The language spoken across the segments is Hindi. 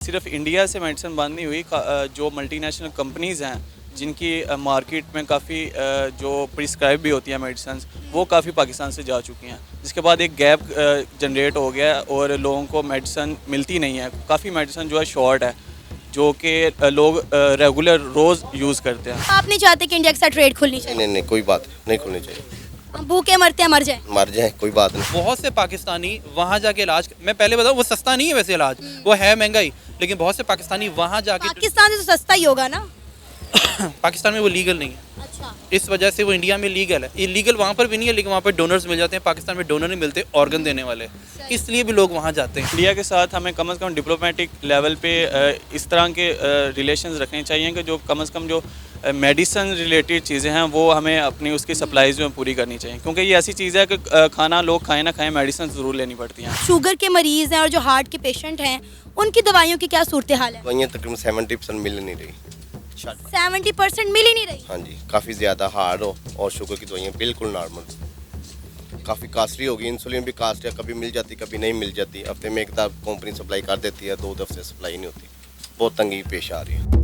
सिर्फ इंडिया से मेडिसिन बंद नहीं हुई, जो मल्टीनेशनल कंपनीज़ हैं जिनकी मार्केट में काफ़ी जो प्रिस्क्राइब भी होती हैं मेडिसिन, वो काफ़ी पाकिस्तान से जा चुकी हैं, जिसके बाद एक गैप जनरेट हो गया और लोगों को मेडिसिन मिलती नहीं है। काफ़ी मेडिसिन जो है शॉर्ट है, जो कि लोग रेगुलर रोज़ यूज़ करते हैं। आप नहीं चाहते कि इंडिया के साथ ट्रेड खुलनी चाहिए? नहीं, कोई बात नहीं खुलनी चाहिए। हम भूखे मरते हैं, मर जाए। मर जाए कोई बात नहीं। बहुत से पाकिस्तानी वहाँ जाके इलाज, मैं पहले बताऊँ वो सस्ता नहीं है वैसे इलाज, वो है महंगाई, लेकिन बहुत से पाकिस्तानी वहाँ जाके पाकिस्तान से तो सस्ता ही होगा ना। पाकिस्तान में वो लीगल नहीं है, अच्छा। इस वजह से वो इंडिया में लीगल है। इलीगल वहाँ पर भी नहीं है, लेकिन वहाँ पर डोनर्स मिल जाते हैं। पाकिस्तान में डोनर नहीं मिलते ऑर्गन देने वाले, इसलिए भी लोग वहाँ जाते हैं। इंडिया के साथ हमें कम से कम डिप्लोमेटिक लेवल पे इस तरह के रिलेशंस रखने चाहिए कि जो कम से कम जो मेडिसिन रिलेटेड चीज़ें हैं वो हमें अपनी उसकी सप्लाईज में पूरी करनी चाहिए, क्योंकि ये ऐसी चीज़ है कि खाना लोग खाएं ना खाएं, मेडिसिन ज़रूर लेनी पड़ती हैं। शुगर के मरीज़ हैं और जो हार्ट के पेशेंट हैं, उनकी दवाइयों की क्या सूरत हाल है? दवाइयाँ तकरीबन 70% मिल नहीं रही। 70% मिल ही नहीं रही। हाँ जी, काफ़ी ज़्यादा हार्ड हो और शुगर की दवाइयाँ बिल्कुल नॉर्मल। काफ़ी कास्टली हो गई, इंसुलिन भी कास्ट है, कभी मिल जाती कभी नहीं मिल जाती। हफ्ते में एक दफ़ा कंपनी सप्लाई कर देती है, 2 हफ्ते सप्लाई नहीं होती। बहुत तंगी पेश आ रही है।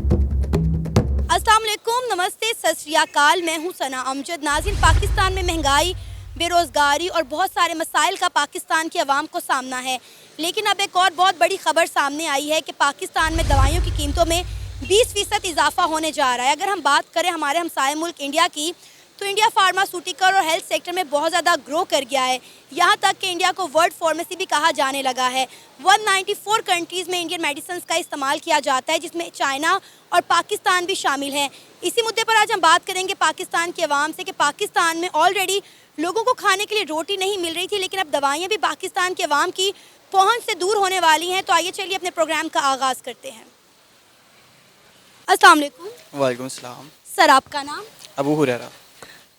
अस्सलाम वालेकुम, नमस्ते, सत श्री अकाल। मैं हूँ सना अमजद। नाज़रीन, पाकिस्तान में महंगाई, बेरोज़गारी और बहुत सारे मसाइल का पाकिस्तान की आवाम को सामना है, लेकिन अब एक और बहुत बड़ी खबर सामने आई है कि पाकिस्तान में दवाइयों की कीमतों में 20% इजाफा होने जा रहा है। अगर हम बात करें हमारे हमसाए मुल्क इंडिया की, तो इंडिया फार्मास्यूटिकल और हेल्थ सेक्टर में बहुत ज़्यादा ग्रो कर गया है। यहाँ तक कि इंडिया को वर्ल्ड फार्मेसी भी कहा जाने लगा है। 194 कंट्रीज़ में इंडियन मेडिसिन का इस्तेमाल किया जाता है, जिसमें चाइना और पाकिस्तान भी शामिल हैं। इसी मुद्दे पर आज हम बात करेंगे पाकिस्तान की आवाम से कि पाकिस्तान में ऑलरेडी लोगों को खाने के लिए रोटी नहीं मिल रही थी, लेकिन अब दवाइयाँ भी पाकिस्तान के अवाम की पहुँच से दूर होने वाली हैं। तो आइए चलिए अपने प्रोग्राम का आगाज़ करते हैं। अस्सलाम वालेकुम। वालेकुम सलाम। सर, आपका नाम? अबू हुरैरा।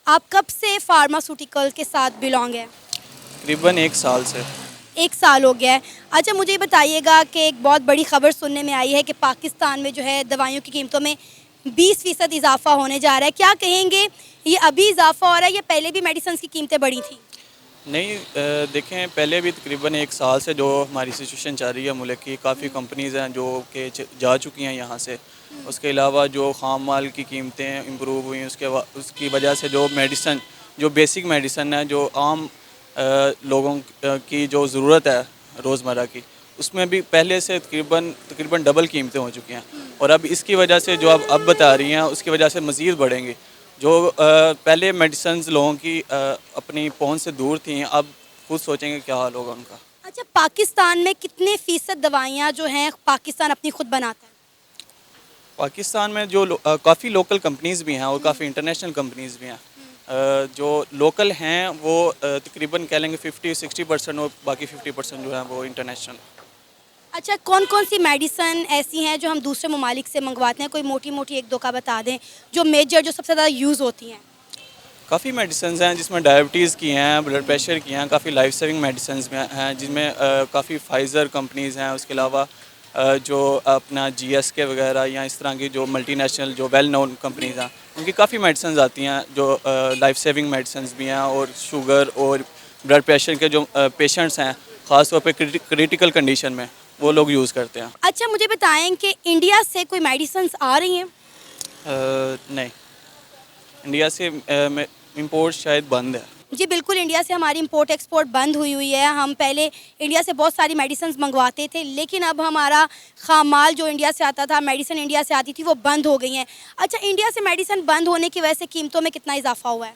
आप कब से फार्मास्यूटिकल के साथ बिलोंग है? तकरीबन 1 साल से। 1 साल हो गया है। अच्छा, मुझे ये बताइएगा कि एक बहुत बड़ी खबर सुनने में आई है कि पाकिस्तान में जो है दवाइयों की कीमतों में 20% इजाफा होने जा रहा है। क्या कहेंगे, ये अभी इजाफा हो रहा है या पहले भी मेडिसिन की कीमतें बढ़ी थी? नहीं, देखें, पहले भी तकरीबन 1 साल से जो हमारी सिचुएशन चल रही है मुल्क की, काफ़ी कंपनीज़ हैं जो कि जा चुकी हैं यहाँ से। उसके अलावा जो ख़ाम माल की कीमतें इम्प्रूव हुई, उसकी वजह से जो मेडिसन, जो बेसिक मेडिसन है, जो आम लोगों की जो ज़रूरत है रोज़मर्रा की, उसमें भी पहले से तकरीबन डबल कीमतें हो चुकी हैं। और अब इसकी वजह से जो अब बता रही हैं, उसकी वजह से मज़ीद बढ़ेंगी। जो पहले मेडिसिन्स लोगों की अपनी पहुंच से दूर थी, अब खुद सोचेंगे क्या हाल होगा उनका। अच्छा, पाकिस्तान में कितने फ़ीसद दवाइयाँ जो हैं पाकिस्तान अपनी खुद बनाता है? पाकिस्तान में जो काफ़ी लोकल कंपनीज़ भी हैं और काफ़ी इंटरनेशनल कंपनीज़ भी हैं। जो लोकल हैं वो तकरीबन कह लेंगे 50-60% और बाकी 50% जो है वो इंटरनेशनल। अच्छा, कौन कौन सी मेडिसिन ऐसी हैं जो हम दूसरे ममालिक से मंगवाते हैं? कोई मोटी मोटी एक दो का बता दें, जो मेजर, जो सबसे ज़्यादा यूज़ होती हैं। काफ़ी मेडिसिन हैं जिसमें डायबिटीज़ की हैं, ब्लड प्रेशर की हैं, काफ़ी लाइफ सेविंग मेडिसिन हैं जिनमें काफ़ी फाइज़र कंपनीज़ हैं। उसके अलावा जो अपना GSK वगैरह या इस तरह की जो मल्टीनेशनल जो वेल नोन कंपनीज़ हैं, उनकी काफ़ी मेडिसिन आती हैं जो लाइफ सेविंग मेडिसिन भी हैं। और शुगर और ब्लड प्रेशर के जो पेशेंट्स हैं, ख़ास तौर पर क्रिटिकल कंडीशन में, वो लोग यूज़ करते हैं। अच्छा, मुझे बताएं कि इंडिया से कोई मेडिसिन आ रही हैं? नहीं, इंडिया से इंपोर्ट शायद बंद है। जी बिल्कुल, इंडिया से हमारी इंपोर्ट एक्सपोर्ट बंद हुई है। हम पहले इंडिया से बहुत सारी मेडिसिन मंगवाते थे, लेकिन अब हमारा खाम माल जो इंडिया से आता था, मेडिसिन इंडिया से आती थी, वो बंद हो गई हैं। अच्छा, इंडिया से मेडिसिन बंद होने की वजह से कीमतों में कितना इजाफा हुआ है?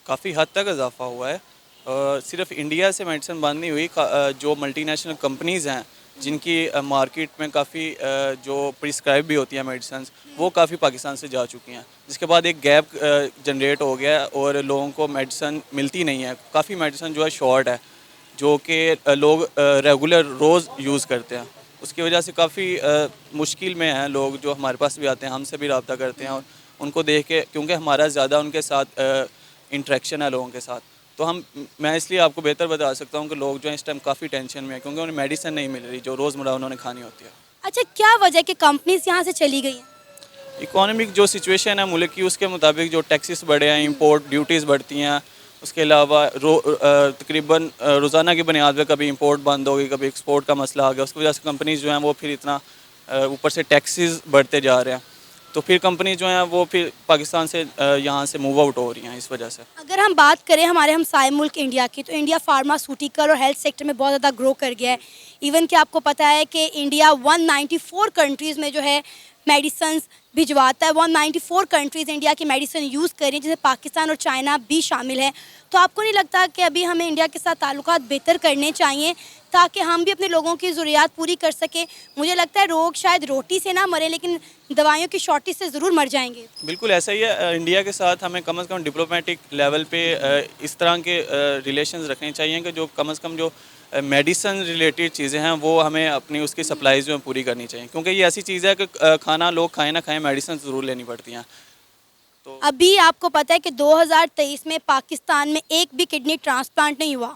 काफ़ी हद तक इजाफा हुआ है। सिर्फ इंडिया से मेडिसिन बंद नहीं हुई, जो मल्टीनेशनल कंपनीज़ हैं जिनकी मार्केट में काफ़ी जो प्रिस्क्राइब भी होती हैं मेडिसिन, वो काफ़ी पाकिस्तान से जा चुकी हैं, जिसके बाद एक गैप जनरेट हो गया और लोगों को मेडिसिन मिलती नहीं है। काफ़ी मेडिसिन जो है शॉर्ट है, जो कि लोग रेगुलर रोज़ यूज़ करते हैं। उसकी वजह से काफ़ी मुश्किल में हैं लोग जो हमारे पास भी आते हैं, हमसे भी रब्ता करते हैं और उनको देख के, क्योंकि हमारा ज़्यादा उनके साथ इंटरेक्शन है लोगों के साथ, तो मैं इसलिए आपको बेहतर बता सकता हूँ कि लोग जो हैं इस टाइम काफ़ी टेंशन में हैं, क्योंकि उन्हें मेडिसिन नहीं मिल रही जो रोज़मर्रा उन्होंने खानी होती है। अच्छा, क्या वजह कि कंपनीज यहाँ से चली गई हैं? इकोनॉमिक जो सिचुएशन है मुल्क की, उसके मुताबिक जो टैक्सेस बढ़े हैं, इंपोर्ट ड्यूटीज़ बढ़ती हैं। उसके अलावा तकरीबन रोज़ाना की बुनियाद पर कभी इंपोर्ट बंद हो गई, कभी एक्सपोर्ट का मसला आ गया, उसकी वजह से कंपनीज जो हैं वो फिर इतना ऊपर से टैक्सेस बढ़ते जा रहे हैं, तो फिर कंपनी जो हैं वो फिर पाकिस्तान से यहाँ से मूव आउट हो रही हैं इस वजह से। अगर हम बात करें हमारे हमसाए मुल्क इंडिया की, तो इंडिया फार्मास्यूटिकल और हेल्थ सेक्टर में बहुत ज़्यादा ग्रो कर गया है। इवन कि आपको पता है कि इंडिया 194 कंट्रीज़ में जो है मेडिसिन भिजवाता है। 194 कंट्रीज़ इंडिया की मेडिसिन यूज़ कर रही हैं, जिसमें पाकिस्तान और चाइना भी शामिल है। तो आपको नहीं लगता कि अभी हमें इंडिया के साथ ताल्लुकात बेहतर करने चाहिए ताकि हम भी अपने लोगों की ज़रूरियात पूरी कर सकें? मुझे लगता है लोग शायद रोटी से ना मरे, लेकिन दवाइयों की शॉर्टेज से ज़रूर मर जाएंगे। बिल्कुल ऐसा ही है। इंडिया के साथ हमें कम से कम डिप्लोमेटिक लेवल पे इस तरह के रिलेशंस रखने चाहिए कि जो कम से कम जो मेडिसिन रिलेटेड चीज़ें हैं वो हमें अपनी उसकी सप्लाईज जो है पूरी करनी चाहिए, क्योंकि ये ऐसी चीज़ है कि खाना लोग खाएं ना खाएं, मेडिसिन ज़रूर लेनी पड़ती हैं। अभी आपको पता है कि 2023 में पाकिस्तान में एक भी किडनी ट्रांसप्लांट नहीं हुआ।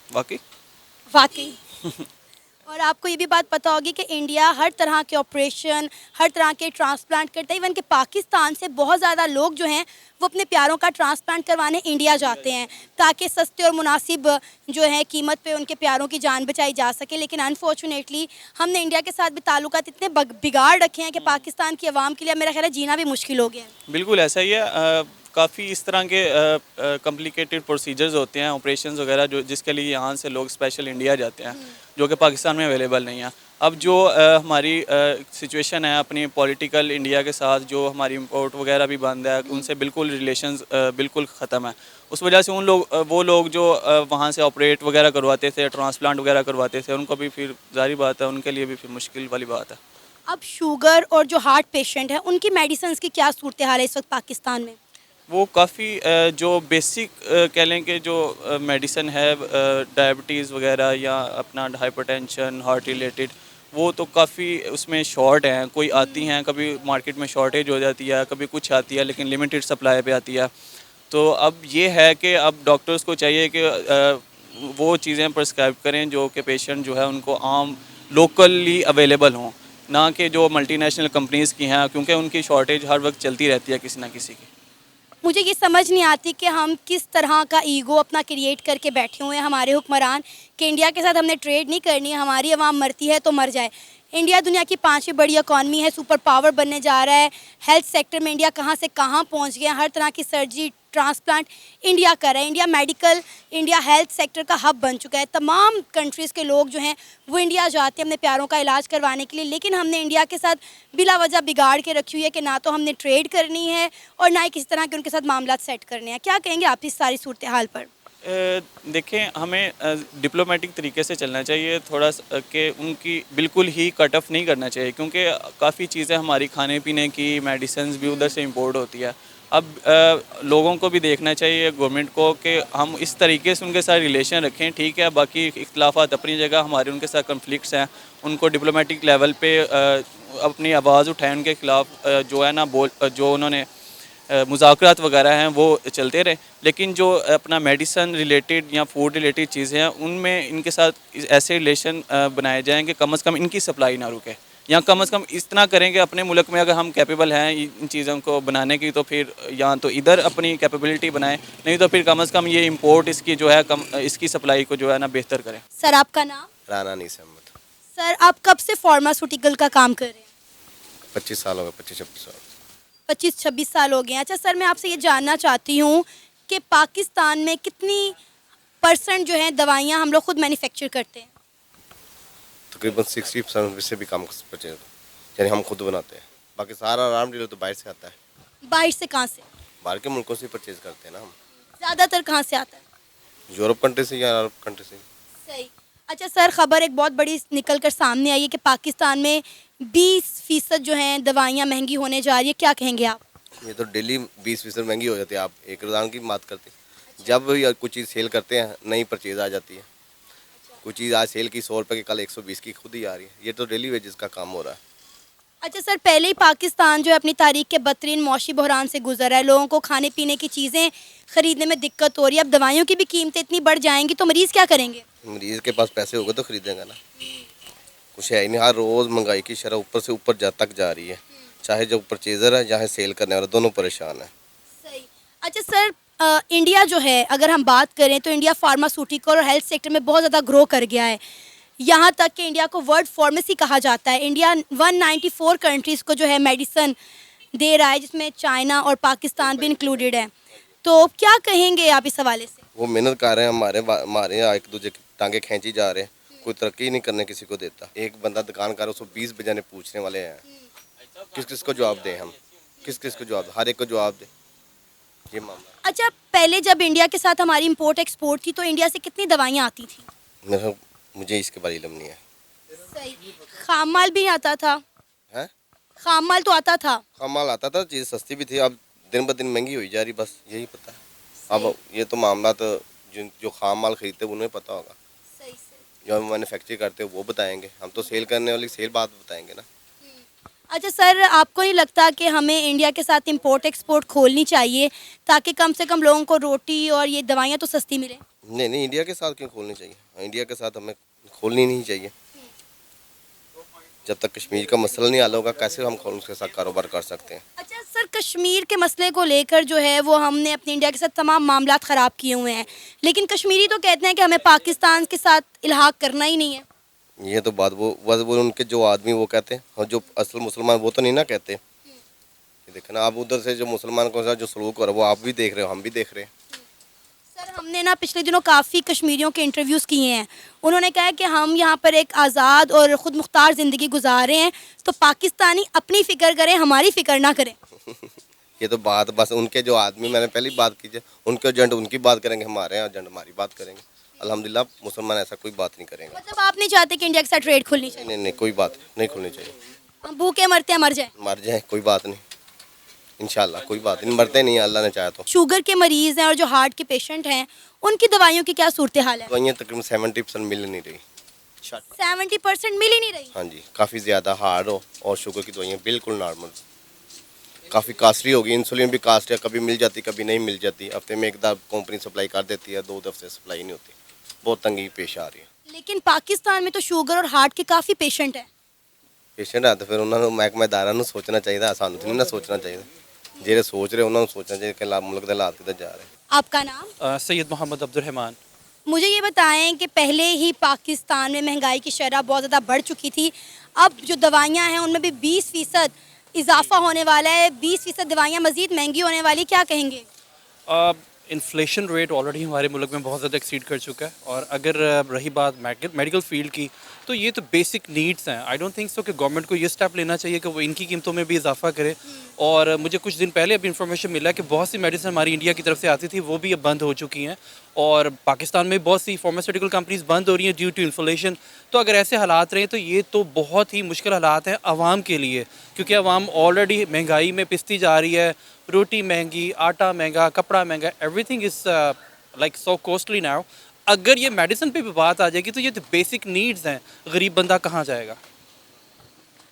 वाकई वाकई। और आपको ये भी बात पता होगी कि इंडिया हर तरह के ऑपरेशन, हर तरह के ट्रांसप्लांट करता है। इवन कि पाकिस्तान से बहुत ज़्यादा लोग जो हैं वो अपने प्यारों का ट्रांसप्लांट करवाने इंडिया जाते हैं ताकि सस्ते और मुनासिब जो है कीमत पे उनके प्यारों की जान बचाई जा सके। लेकिन अनफॉर्चुनेटली हमने इंडिया के साथ भी ताल्लुकात इतने बिगाड़ रखे हैं कि पाकिस्तान की आवाम के लिए मेरा ख्याल है जीना भी मुश्किल हो गया है। बिल्कुल ऐसा ही है। काफ़ी इस तरह के कॉम्प्लिकेटेड प्रोसीजर्स होते हैं, ऑपरेशंस वगैरह, जो जिसके लिए यहाँ से लोग स्पेशल इंडिया जाते हैं, जो कि पाकिस्तान में अवेलेबल नहीं है। अब जो हमारी सिचुएशन है अपनी पॉलिटिकल इंडिया के साथ, जो हमारी इंपोर्ट वगैरह भी बंद है, उनसे बिल्कुल रिलेशंस बिल्कुल ख़त्म है। उस वजह से वो लोग जो वहाँ से ऑपरेट वगैरह करवाते थे, ट्रांसप्लांट वगैरह करवाते थे, उनको भी फिर जारी बात है, उनके लिए भी फिर मुश्किल वाली बात है। अब शुगर और जो हार्ट पेशेंट हैं उनकी मेडिसिन की क्या सूरत हाल है इस वक्त पाकिस्तान में? वो काफ़ी जो बेसिक कह लें कि जो मेडिसिन है डायबिटीज़ वगैरह या अपना हाइपरटेंशन, हार्ट रिलेटेड, वो तो काफ़ी उसमें शॉर्ट हैं। कोई आती हैं, कभी मार्केट में शॉर्टेज हो जाती है, कभी कुछ आती है, लेकिन लिमिटेड सप्लाई पे आती है। तो अब ये है कि अब डॉक्टर्स को चाहिए कि वो चीज़ें प्रिस्क्राइब करें जो कि पेशेंट जो है उनको आम लोकली अवेलेबल हों, ना कि जो मल्टीनेशनल कंपनीज़ की हैं, क्योंकि उनकी शॉर्टेज हर वक्त चलती रहती है किसी ना किसी की। मुझे ये समझ नहीं आती कि हम किस तरह का ईगो अपना क्रिएट करके बैठे हुए हैं हमारे हुक्मरान कि इंडिया के साथ हमने ट्रेड नहीं करनी है, हमारी आवाम मरती है तो मर जाए। इंडिया दुनिया की 5वीं बड़ी इकॉनमी है, सुपर पावर बनने जा रहा है। हेल्थ सेक्टर में इंडिया कहाँ से कहाँ पहुँच गया, हर तरह की सर्जरी, ट्रांसप्लांट इंडिया कर रहा है। India medical, India health sector का हब बन चुका है। तमाम कंट्रीज़ के लोग जो हैं वो इंडिया जाते हैं अपने प्यारों का इलाज करवाने के लिए, लेकिन हमने इंडिया के साथ बिला वजह बिगाड़ के रखी हुई है कि ना तो हमने ट्रेड करनी है और ना ही किसी तरह के उनके साथ मामला सेट करने हैं। क्या कहेंगे आप इस सारी सूरत हाल पर? देखें, हमें डिप्लोमेटिक तरीके से चलना चाहिए थोड़ा कि उनकी बिल्कुल ही कट ऑफ नहीं करना चाहिए, क्योंकि काफ़ी चीज़ें हमारी खाने पीने की मेडिसिन भी उधर से इंपोर्ट होती है। अब लोगों को भी देखना चाहिए, गवर्नमेंट को, कि हम इस तरीके से उनके साथ रिलेशन रखें। ठीक है, बाकी इख्तलाफात अपनी जगह, हमारे उनके साथ कन्फ्लिक्ट्स हैं, उनको डिप्लोमेटिक लेवल पे अपनी आवाज़ उठाएं उनके ख़िलाफ़, जो है ना जो उन्होंने मुज़ाकरात वगैरह हैं वो चलते रहे। लेकिन जो अपना मेडिसिन रिलेटेड या फूड रिलेटेड चीज़ें हैं उनमें इनके साथ ऐसे रिलेशन बनाए जाएँ कि कम से कम इनकी सप्लाई ना रुके, या कम से कम इतना करें कि अपने मुल्क में अगर हम कैपेबल हैं इन चीज़ों को बनाने की, तो फिर या तो इधर अपनी कैपेबिलिटी बनाएं, नहीं तो फिर कम से कम ये इंपोर्ट इसकी जो है इसकी सप्लाई को जो है ना बेहतर करें। सर आपका नाम? राना नहीं सहमत। सर आप कब से फार्मास्यूटिकल का काम कर रहे हैं? 25 साल हो गए, 25-26 साल। 25-26 साल हो गए हैं। अच्छा सर, मैं आपसे ये जानना चाहती हूँ कि पाकिस्तान में कितनी % जो है दवाइयाँ हम लोग खुद मैन्युफैक्चर करते हैं? तकरीबन 60% से भी कम परचेज, यानी हम खुद बनाते हैं। बाकी सारा राम डीलर तो बाहर से आता है। बाहर से कहाँ से? बाहर के मुल्कों से परचेज करते हैं ना हम। ज़्यादातर कहाँ से आता है? यूरोप कंट्री से या अरब कंट्री से। सही। अच्छा सर, खबर एक बहुत बड़ी निकल कर सामने आई है कि पाकिस्तान में 20% जो हैं दवाइयाँ महंगी होने जा रही है। क्या कहेंगे आप? ये तो डेली 20% महंगी हो जाती है। आप एक रोज़ाना की बात करते हैं, जब या कुछ चीज़ सेल करते हैं नई परचेज आ जाती है। कुछ चीज़ आज सेल की 100 रुपये की, कल 120 की खुद ही आ रही है। ये तो डेली वेजेस का काम हो रहा है। अच्छा सर, पहले ही पाकिस्तान जो है अपनी तारीख के बदतरीन मौशी बहरान से गुजर रहा है। लोगों को खाने पीने की चीज़ें ख़रीदने में दिक्कत हो रही है। अब दवाइयों की भी कीमतें इतनी बढ़ जाएंगी तो मरीज़ क्या करेंगे? मरीज़ के पास पैसे होंगे तो खरीदेंगे ना। कुछ है ही नहीं, हर रोज़ महंगाई की शरह ऊपर से ऊपर तक जा रही है। चाहे जो परचेज़र है, चाहे सेल करने वाला, दोनों परेशान है। सही। अच्छा सर, इंडिया जो है अगर हम बात करें तो इंडिया फार्मास्यूटिकल और हेल्थ सेक्टर में बहुत ज़्यादा ग्रो कर गया है। यहाँ तक कि इंडिया को वर्ल्ड फार्मेसी कहा जाता है। इंडिया 194 कंट्रीज़ को जो है मेडिसिन दे रहा है, जिसमें चाइना और पाकिस्तान भी इंक्लूडेड है। तो क्या कहेंगे आप इस हवाले से? वो मेहनत कर रहे हैं, हमारे यहाँ एक दूसरे की टांगे खींची जा रहे हैं, कोई तरक्की नहीं करने किसी को देता। एक बंदा दुकान कर, उसको 20 बजाने पूछने वाले हैं, किस किस को जवाब दें हम, किस किस को जवाब, हर एक को जवाब दें, ये मामला। अच्छा, पहले जब इंडिया के साथ हमारी इंपोर्ट एक्सपोर्ट थी तो इंडिया से कितनी दवाइयाँ आती थी? मुझे इसके बारे में इल्म नहीं है। सही। खाम माल भी आता था? हैं? खाम माल तो आता था। खाम माल आता था, चीज़ सस्ती भी थी, अब दिन ब दिन महंगी हुई जा रही, बस यही पता है। अब ये तो मामला तो जो खाम माल खरीदते हैं उन्हें पता होगा, सही। जो हम मैन्युफैक्चर करते हैं वो बताएंगे, हम तो सेल करने वाली सेल बात बताएंगे ना। अच्छा सर, आपको नहीं लगता कि हमें इंडिया के साथ इंपोर्ट एक्सपोर्ट खोलनी चाहिए ताकि कम से कम लोगों को रोटी और ये दवाइयाँ तो सस्ती मिले? नहीं, इंडिया के साथ क्यों खोलनी चाहिए, इंडिया के साथ हमें खोलनी नहीं चाहिए। जब तक कश्मीर का मसला नहीं हल होगा, कैसे हम उसके साथ कारोबार कर सकते हैं। अच्छा सर, कश्मीर के मसले को लेकर जो है वो हमने अपने इंडिया के साथ तमाम मामलात ख़राब किए हुए हैं, लेकिन कश्मीरी तो कहते हैं कि हमें पाकिस्तान के साथ इल्हाक करना ही नहीं है। ये तो बात वो उनके जो आदमी वो कहते हैं, और जो असल मुसलमान वो तो नहीं ना कहते। ये देखना, आप उधर से जो मुसलमान के साथ जो सलूक हो रहा है वो आप भी देख रहे हो, हम भी देख रहे हैं। सर, हमने ना पिछले दिनों काफ़ी कश्मीरियों के इंटरव्यूज़ किए हैं। उन्होंने कहा है कि हम यहाँ पर एक आज़ाद और ख़ुद मुख्तार ज़िंदगी गुजार रहे हैं, तो पाकिस्तानी अपनी फ़िक्र करें, हमारी फ़िक्र ना करें। ये तो बात बस उनके जो आदमी, मैंने पहले बात की, उनके एजेंट उनकी बात करेंगे, हमारे यहाँ एजेंट हमारी बात करेंगे। अल्हम्दुलिल्लाह मुसलमान ऐसा कोई बात नहीं करेंगे। मतलब आप नहीं चाहते कि इंडिया के साथ ट्रेड खुलनी चाहिए? नहीं, कोई बात नहीं खुलनी चाहिए। हम भूखे मरते हैं, मर जाए। मर जाए कोई बात नहीं, इंशाल्लाह कोई बात नहीं, मरते नहीं, अल्लाह ने चाहा तो। शुगर के मरीज़ हैं और जो हार्ट के पेशेंट हैं, उनकी दवाइयों की क्या सूरत हाल है? दवाइयाँ तकरीबन 70% मिल नहीं रही। 70% मिल ही नहीं रही। हाँ जी, काफ़ी ज़्यादा हार्ड हो और शुगर की दवाइयाँ बिल्कुल नॉर्मल, काफ़ी कास्टली होगी। इंसुलिन भी कास्ट है, कभी मिल जाती कभी नहीं मिल जाती, हफ्ते में एक दफ़ा कंपनी सप्लाई कर देती है, 2 हफ्ते सप्लाई नहीं होती, बहुत तंगी पेश आ रही है। लेकिन पाकिस्तान में तो शुगर और हार्ट के काफ़ी पेशेंट हैं। पेशेंट है तो फिर उन्होंने महकमेदारां ਨੂੰ सोचना चाहिए, सानू तो नहीं ना सोचना चाहिए। ਜਿਹੜੇ सोच रहे उन्होंने सोचना चाहिए कि मुल्क के हालात किधर जा रहे हैं। आपका नाम? सैयद मोहम्मद अब्दुल रहमान। मुझे ये बताएं कि पहले ही पाकिस्तान में महंगाई की शरह बहुत ज़्यादा बढ़ चुकी थी, अब जो दवाइयाँ हैं उनमें भी 20% इजाफा होने वाला है, 20% दवाइयाँ मज़ीद महंगी होने वाली, क्या कहेंगे? इन्फ्लेशन रेट ऑलरेडी हमारे मुल्क में बहुत ज़्यादा एक्सीड कर चुका है, और अगर रही बात मेडिकल फील्ड की, तो ये तो बेसिक नीड्स हैं। आई डोंट थिंक सो कि गवर्नमेंट को ये स्टेप लेना चाहिए कि वो इनकी कीमतों में भी इजाफा करे। और मुझे कुछ दिन पहले अभी इन्फॉर्मेशन मिला कि बहुत सी मेडिसिन हमारी इंडिया की तरफ से आती थी वो भी अब बंद हो चुकी हैं, और पाकिस्तान में बहुत सी फार्मास्यूटिकल कंपनीज बंद हो रही हैं ड्यू टू इन्फ्लेशन। तो अगर ऐसे हालात रहे तो ये तो बहुत ही मुश्किल हालात हैं आवाम के लिए, क्योंकि आवाम ऑलरेडी महंगाई में पिसती जा रही है। रोटी महंगी, आटा महंगा, कपड़ा महंगा, everything is like so costly now. अगर ये मेडिसिन पे भी बात आ जाएगी तो ये तो बेसिक नीड्स हैं, गरीब बंदा कहाँ जाएगा?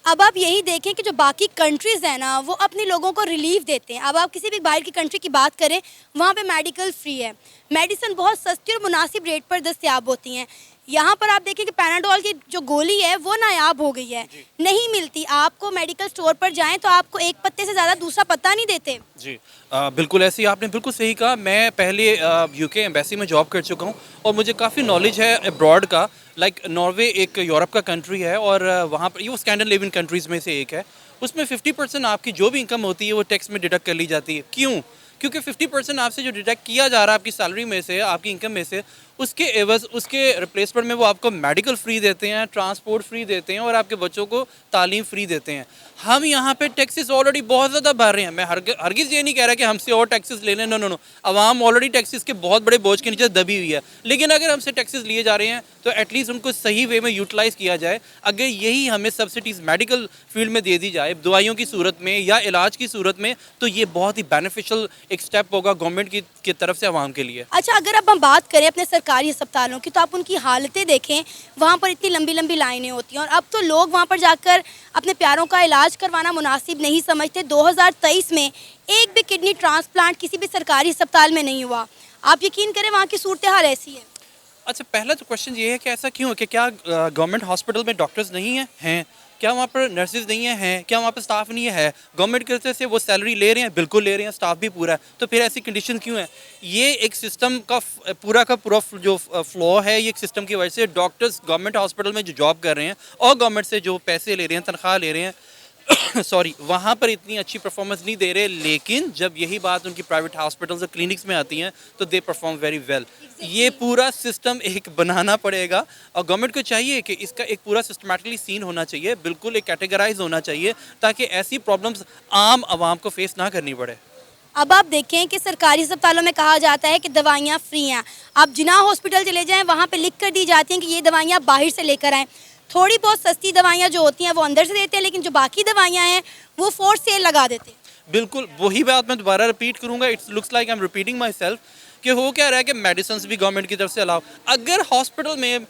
अब आप यही देखें कि जो बाकी कंट्रीज़ हैं ना, वो अपने लोगों को रिलीफ देते हैं। अब आप किसी भी बाहर की कंट्री की बात करें, वहाँ पे मेडिकल फ्री है, मेडिसिन बहुत सस्ती और मुनासिब रेट पर दस्तयाब होती हैं। यहाँ पर आप देखें कि पैनाडोल की जो गोली है वो नायाब हो गई है, नहीं मिलती। आपको मेडिकल स्टोर पर जाएं तो आपको एक पत्ते से ज़्यादा दूसरा पत्ता नहीं देते। जी बिल्कुल ऐसी आपने बिल्कुल सही कहा। मैं पहले यूके एम्बेसी में जॉब कर चुका हूँ और मुझे काफ़ी नॉलेज है अब्रॉड का। लाइक नॉर्वे एक यूरोप का कंट्री है और वहाँ पर ये स्कैंडिनेवियन कंट्रीज़ में से एक है। उसमें 50% आपकी जो भी इनकम होती है वो टैक्स में डिडक्ट कर ली जाती है। क्यों? क्योंकि 50% आपसे जो डिडक्ट किया जा रहा है आपकी सैलरी में से, आपकी इनकम में से, उसके एवज उसके रिप्लेसमेंट में वो आपको मेडिकल फ्री देते हैं, ट्रांसपोर्ट फ्री देते हैं और आपके बच्चों को तालीम फ्री देते हैं। हम यहाँ पे टैक्सेस ऑलरेडी बहुत ज़्यादा भर रहे हैं। मैं हरगिज़ ये नहीं कह रहा कि हमसे और टैक्सेस ले लें, नो। आवाम ऑलरेडी टैक्सेस के बहुत बड़े बोझ के नीचे दबी हुई है, लेकिन अगर हमसे टैक्सेस लिए जा रहे हैं तो एटलीस्ट उनको सही वे में यूटिलाइज़ किया जाए। अगर यही हमें सब्सिडीज़ मेडिकल फील्ड में दे दी जाए दवाइयों की सूरत में या इलाज की सूरत में, तो ये बहुत ही बेनिफिशियल एक स्टेप होगा गवर्नमेंट की तरफ से आवाम के लिए। अच्छा, अगर अब हम बात करें अपने सरकारी अस्पतालों की, तो आप उनकी हालतें देखें, वहाँ पर इतनी लंबी लंबी लाइनें होती हैं और अब तो लोग वहाँ पर जाकर अपने प्यारों का इलाज करवाना मुनासिब नहीं समझते। 2023 में एक भी किडनी ट्रांसप्लांट किसी भी सरकारी अस्पताल में नहीं हुआ। आप यकीन करें वहाँ की सूरत हाल ऐसी है। अच्छा, पहला तो क्वेश्चन ये है कि ऐसा क्यों है कि क्या गवर्नमेंट हॉस्पिटल में डॉक्टर्स नहीं हैं? क्या वहाँ पर नर्सेज नहीं हैं? क्या वहाँ पर स्टाफ नहीं है? गवर्नमेंट की तरफ से वो सैलरी ले रहे हैं, बिल्कुल ले रहे हैं, स्टाफ भी पूरा है, तो फिर ऐसी कंडीशन क्यों है? ये एक सिस्टम का पूरा जो फ्लॉ है, ये एक सिस्टम की वजह से डॉक्टर्स गवर्नमेंट हॉस्पिटल में जो जॉब कर रहे हैं और गवर्नमेंट से जो पैसे ले रहे हैं, तनख्वाह ले रहे हैं, सॉरी, वहाँ पर इतनी अच्छी परफॉर्मेंस नहीं दे रहे, लेकिन जब यही बात उनकी प्राइवेट हॉस्पिटल्स और क्लिनिक्स में आती हैं तो दे परफॉर्म वेरी वेल। ये पूरा सिस्टम एक बनाना पड़ेगा और गवर्नमेंट को चाहिए कि इसका एक पूरा सिस्टमेटिकली सीन होना चाहिए, बिल्कुल एक कैटेगराइज होना चाहिए, ताकि ऐसी प्रॉब्लम्स आम आवाम को फेस ना करनी पड़े। अब आप देखें कि सरकारी अस्पतालों में कहा जाता है कि दवाइयाँ फ्री हैं। आप जिना हॉस्पिटल चले जाएं, वहाँ पे लिख कर दी जाती हैं कि ये दवाइयाँ बाहर से लेकर आएँ। थोड़ी बहुत सस्ती दवाइयाँ जो होती हैं वो अंदर से देते हैं, लेकिन जो बाकी दवाइयाँ हैं वो फॉर सेल लगा देते हैं। बिल्कुल वही बात मैं दोबारा रिपीट करूंगा, it's looks like I am repeating my self, कि हो क्या रहा है कि मेडिसिन भी गवर्नमेंट की तरफ से अलाउ, अगर हॉस्पिटल में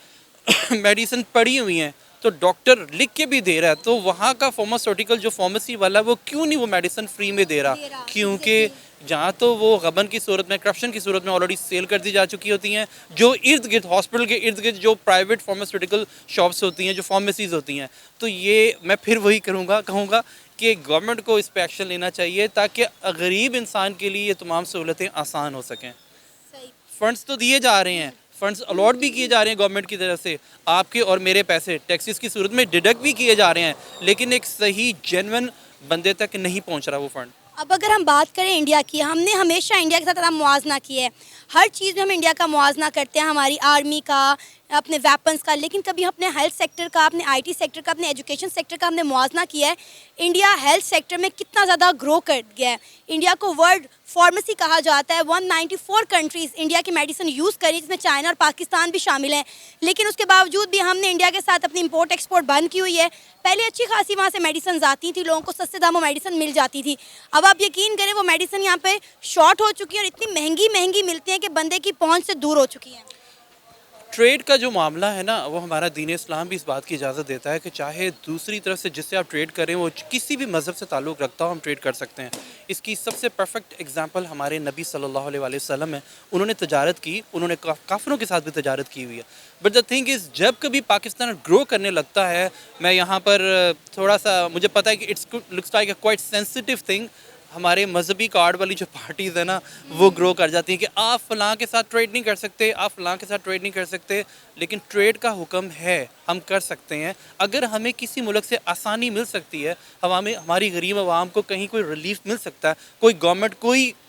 मेडिसिन पड़ी हुई हैं तो डॉक्टर लिख के भी दे रहा है, तो वहाँ का फार्मास्यूटिकल जो फार्मेसी वाला है वो क्यों नहीं वो मेडिसिन फ्री में दे रहा? क्योंकि जहाँ तो वो गबन की सूरत में, करप्शन की सूरत में ऑलरेडी सेल कर दी जा चुकी होती हैं, जो इर्द गिर्द हॉस्पिटल के इर्द गिर्द जो प्राइवेट फार्मास्यूटिकल शॉप्स होती हैं, जो फार्मेसीज़ होती हैं। तो ये मैं फिर वही कहूँगा कि गवर्नमेंट को इस पर एक्शन लेना चाहिए ताकि गरीब इंसान के लिए ये तमाम सहूलतें आसान हो सकें। फंड्स तो दिए जा रहे हैं, फंड्स अलॉट भी किए जा रहे हैं गवर्नमेंट की तरफ से, आपके और मेरे पैसे टैक्सेस की सूरत में डिडक्ट भी किए जा रहे हैं, लेकिन एक सही जेन्युइन बंदे तक नहीं पहुंच रहा वो फंड। अब अगर हम बात करें इंडिया की, हमने हमेशा इंडिया के साथ मुआवजा किया है। हर चीज़ में हम इंडिया का मुआवजा करते हैं, हमारी आर्मी का, अपने वेपन्स का, लेकिन कभी अपने हेल्थ सेक्टर का, अपने आईटी सेक्टर का, अपने एजुकेशन सेक्टर का हमने मुआवजा किया है। इंडिया हेल्थ सेक्टर में कितना ज़्यादा ग्रो कर गया है। इंडिया को वर्ल्ड फार्मेसी कहा जाता है। 194 कंट्रीज़ इंडिया की मेडिसिन यूज़ करी, जिसमें चाइना और पाकिस्तान भी शामिल हैं, लेकिन उसके बावजूद भी हमने इंडिया के साथ अपनी इंपोर्ट एक्सपोर्ट बंद की हुई है। पहले अच्छी खासी वहाँ से मेडिसिन आती थी, लोगों को सस्ते दामों मेडिसिन मिल जाती थी। अब आप यकीन करें वो मेडिसिन यहाँ पे शॉर्ट हो चुकी है और इतनी महंगी मिलती हैं कि बंदे की पहुँच से दूर हो चुकी हैं। ट्रेड का जो मामला है ना, वो हमारा दीन इस्लाम भी इस बात की इजाज़त देता है कि चाहे दूसरी तरफ से जिससे आप ट्रेड करें वो किसी भी मज़हब से ताल्लुक़ रखता हो, हम ट्रेड कर सकते हैं। इसकी सबसे परफेक्ट एग्जांपल हमारे नबी सल्लल्लाहु अलैहि वसल्लम है। उन्होंने तजारत की, उन्होंने काफ़िरों के साथ भी तजारत की हुई है। बट द थिंग इज़, जब कभी पाकिस्तान ग्रो करने लगता है, मैं यहाँ पर थोड़ा सा, मुझे पता है कि it's looks like a quite sensitive thing, हमारे मजहबी कार्ड वाली जो पार्टीज़ है ना, वो ग्रो कर जाती हैं कि आप फ़लाँ के साथ ट्रेड नहीं कर सकते, आप फ़लाँ के साथ ट्रेड नहीं कर सकते, लेकिन ट्रेड का हुक्म है, हम कर सकते हैं। अगर हमें किसी मुल्क से आसानी मिल सकती है, हमारी गरीब आवाम को कहीं कोई रिलीफ मिल सकता है, कोई गवर्नमेंट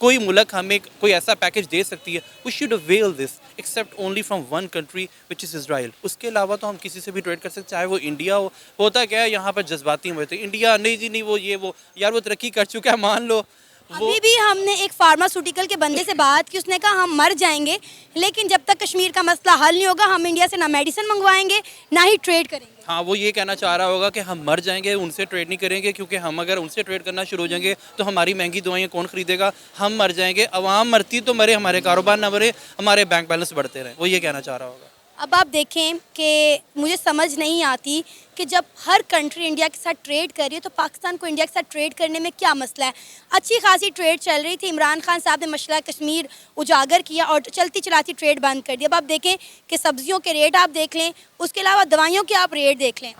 कोई मुल्क हमें कोई ऐसा पैकेज दे सकती है, we should avail this, except only from one country which is Israel. उसके अलावा तो हम किसी से भी ट्रेड कर सकते, चाहे वो इंडिया हो। होता क्या है यहाँ पर जज्बाती होते हैं, इंडिया नहीं जी नहीं, वो यार वो तरक्की कर चुका है, मान लो। अभी भी हमने एक फार्मास्यूटिकल के बंदे से बात की, उसने कहा हम मर जाएंगे, लेकिन जब तक कश्मीर का मसला हल नहीं होगा हम इंडिया से ना मेडिसिन मंगवाएंगे ना ही ट्रेड करेंगे। हाँ, वो ये कहना चाह रहा होगा कि हम मर जाएंगे, उनसे ट्रेड नहीं करेंगे, क्योंकि हम अगर उनसे ट्रेड करना शुरू हो जाएंगे तो हमारी महंगी दवाइयाँ कौन खरीदेगा, हम मर जाएंगे, अवाम मरती तो मरे, हमारे कारोबार ना मरे, हमारे बैंक बैलेंस बढ़ते रहे, वो ये कहना चाह रहा होगा। अब आप देखें कि मुझे समझ नहीं आती कि जब हर कंट्री इंडिया के साथ ट्रेड कर रही है तो पाकिस्तान को इंडिया के साथ ट्रेड करने में क्या मसला है। अच्छी खासी ट्रेड चल रही थी, इमरान खान साहब ने मसला कश्मीर उजागर किया और चलती चलाती ट्रेड बंद कर दी। अब आप देखें कि सब्जियों के रेट आप देख लें, उसके अलावा दवाइयों के आप रेट देख लें।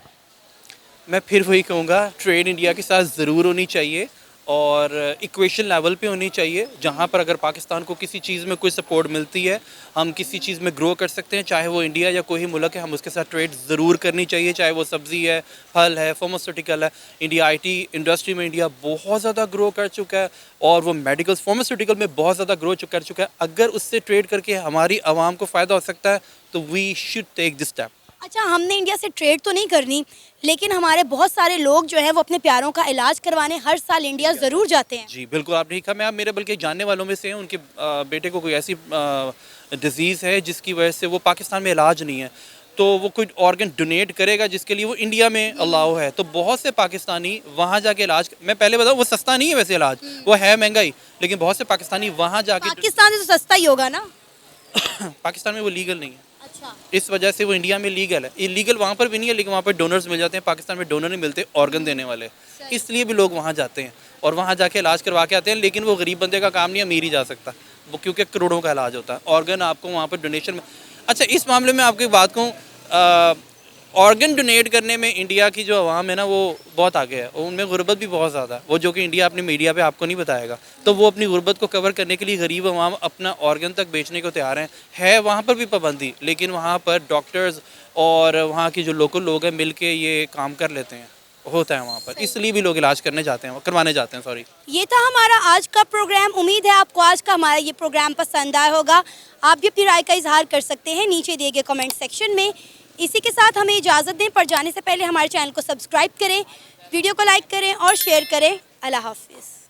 मैं फिर वही कहूँगा, ट्रेड इंडिया के साथ ज़रूर होनी चाहिए और इक्वेशन लेवल पे होनी चाहिए, जहाँ पर अगर पाकिस्तान को किसी चीज़ में कोई सपोर्ट मिलती है, हम किसी चीज़ में ग्रो कर सकते हैं, चाहे वो इंडिया या कोई मुल्क है, हम उसके साथ ट्रेड ज़रूर करनी चाहिए, चाहे वो सब्ज़ी है, फल है, फार्मास्यूटिकल है। इंडिया आईटी इंडस्ट्री में इंडिया बहुत ज़्यादा ग्रो कर चुका है और वो मेडिकल फार्मास्यूटिकल में बहुत ज़्यादा ग्रो कर चुका है। अगर उससे ट्रेड करके हमारी आवाम को फ़ायदा हो सकता है तो we should take this step. अच्छा, हमने इंडिया से ट्रेड तो नहीं करनी, लेकिन हमारे बहुत सारे लोग जो हैं वो अपने प्यारों का इलाज करवाने हर साल इंडिया ज़रूर जाते हैं। जी बिल्कुल, आपने कहा, मैं मेरे बल्कि जानने वालों में से हैं, उनके बेटे को कोई ऐसी डिज़ीज़ है जिसकी वजह से वो पाकिस्तान में इलाज नहीं है, तो वो कोई ऑर्गन डोनेट करेगा जिसके लिए वो इंडिया में अलाउ है, तो बहुत से पाकिस्तानी वहाँ जाके इलाज, मैं पहले बताऊँ वो सस्ता नहीं है वैसे इलाज, वो है महंगाई, लेकिन बहुत से पाकिस्तानी वहाँ जाके, पाकिस्तान से तो सस्ता ही होगा ना। पाकिस्तान में वो लीगल नहीं है, अच्छा, इस वजह से वो इंडिया में लीगल है। इलीगल वहाँ पर भी नहीं है, लेकिन वहाँ पर डोनर्स मिल जाते हैं, पाकिस्तान में डोनर नहीं मिलते ऑर्गन देने वाले, इसलिए भी लोग वहाँ जाते हैं और वहाँ जाके इलाज करवा के आते हैं। लेकिन वो गरीब बंदे का काम नहीं है, अमीर ही जा सकता वो, क्योंकि करोड़ों का इलाज होता है, ऑर्गन आपको वहाँ पर डोनेशन में। अच्छा, इस मामले में आपको एक बात कहूँ, ऑर्गन डोनेट करने में इंडिया की जो आवाम है ना वो बहुत आगे है, और उनमें गुर्बत भी बहुत ज़्यादा है, वो जो कि इंडिया अपनी मीडिया पे आपको नहीं बताएगा। तो वो अपनी गुर्बत को कवर करने के लिए गरीब आवाम अपना ऑर्गन तक बेचने को तैयार हैं। है वहाँ पर भी पाबंदी, लेकिन वहाँ पर डॉक्टर्स और वहाँ की जो लोकल लोग हैं मिल के ये काम कर लेते हैं, होता है वहाँ पर, इसलिए भी लोग इलाज करने जाते हैं, करवाने जाते हैं, सॉरी। ये था हमारा आज का प्रोग्राम। उम्मीद है आपको आज का हमारा ये प्रोग्राम पसंद आया होगा। आप भी अपनी राय का इजहार कर सकते हैं नीचे दिए गए कमेंट सेक्शन में। इसी के साथ हमें इजाज़त दें, पर जाने से पहले हमारे चैनल को सब्सक्राइब करें, वीडियो को लाइक करें और शेयर करें। अल्लाह हाफिज़।